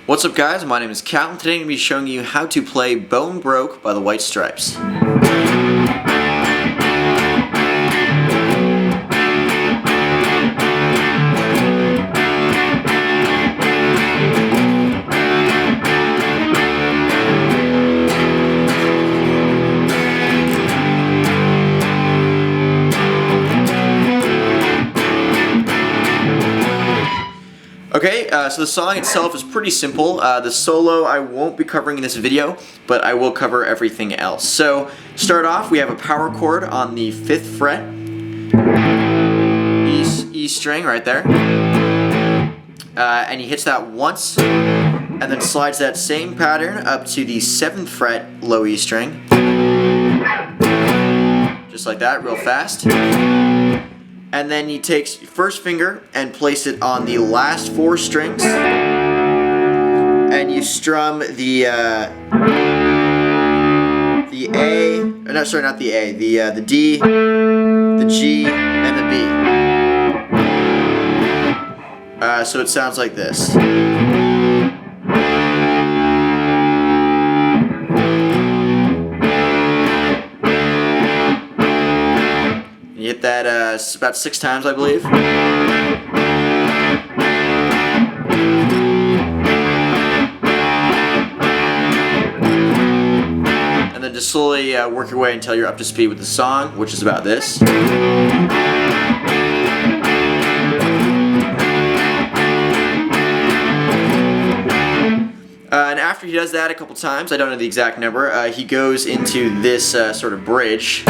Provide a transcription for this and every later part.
What's up guys, my name is Cal and today I'm going to be showing you how to play Bone Broke by the White Stripes. Okay, so the song itself is pretty simple. The solo I won't be covering in this video, but I will cover everything else. So, start off, we have a power chord on the 5th fret, E string right there, and he hits that once, and then slides that same pattern up to the 7th fret low E string, just like that, real fast. And then he takes your first finger and place it on the last 4 strings, and you strum the A, no, sorry, not the A, the D, the G, and the B. So it sounds like this. You hit that about 6 times, I believe. And then just slowly work your way until you're up to speed with the song, which is about this. And after he does that a couple times, I don't know the exact number, he goes into this sort of bridge.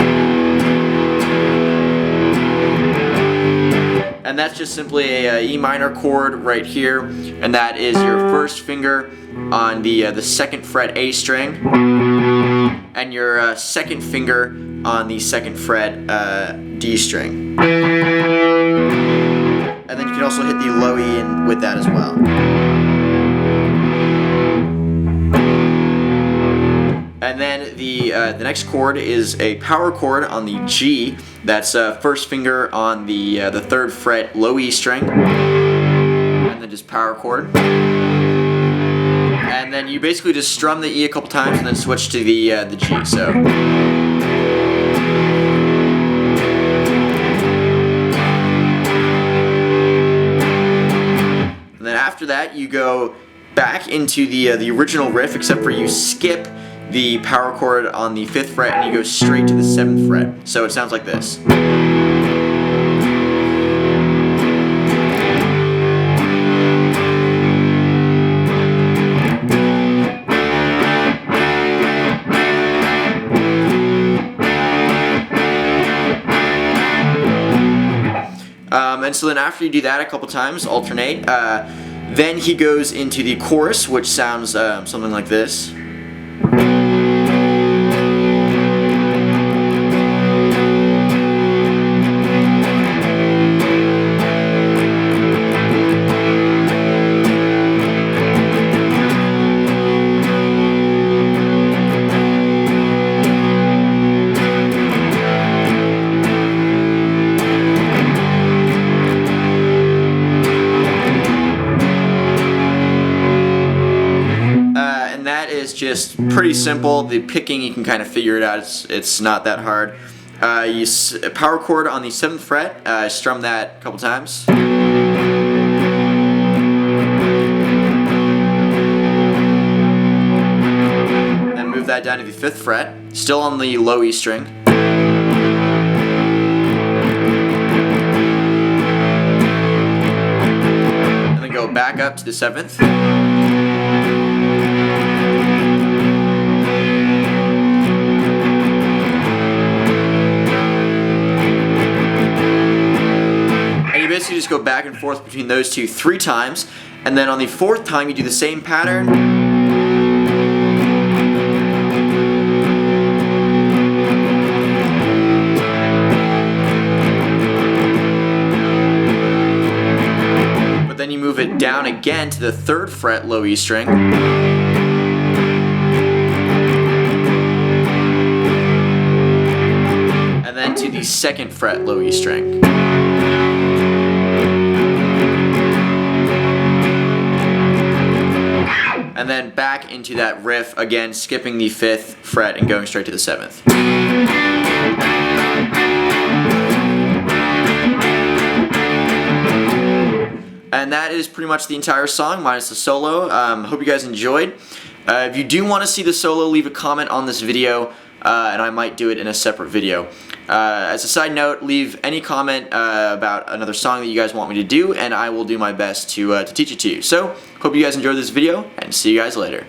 And that's just simply a E minor chord right here, and that is your first finger on the 2nd fret A string, and your 2nd finger on the 2nd fret D string. And then you can also hit the low E with that as well. And then the next chord is a power chord on the G. That's first finger on the 3rd fret low E string, and then just power chord. And then you basically just strum the E a couple times and then switch to the G. So. And then after that, you go back into the original riff, except for you skip the power chord on the 5th fret and you go straight to the 7th fret. So it sounds like this. And so then after you do that a couple times, alternate, then he goes into the chorus, which sounds something like this. Just pretty simple. The picking, you can kind of figure it out. It's not that hard. You power chord on the 7th fret. Strum that a couple times. Then move that down to the 5th fret, still on the low E string. And then go back up to the 7th. You just go back and forth between those two 3 times, and then on the 4th time you do the same pattern. But then you move it down again to the 3rd fret low E string. And then to the 2nd fret low E string. and then back into that riff again, skipping the 5th fret and going straight to the 7th. And that is pretty much the entire song minus the solo. Hope you guys enjoyed. If you do want to see the solo, leave a comment on this video and I might do it in a separate video. As a side note, leave any comment about another song that you guys want me to do, and I will do my best to teach it to you. So, hope you guys enjoyed this video, and see you guys later.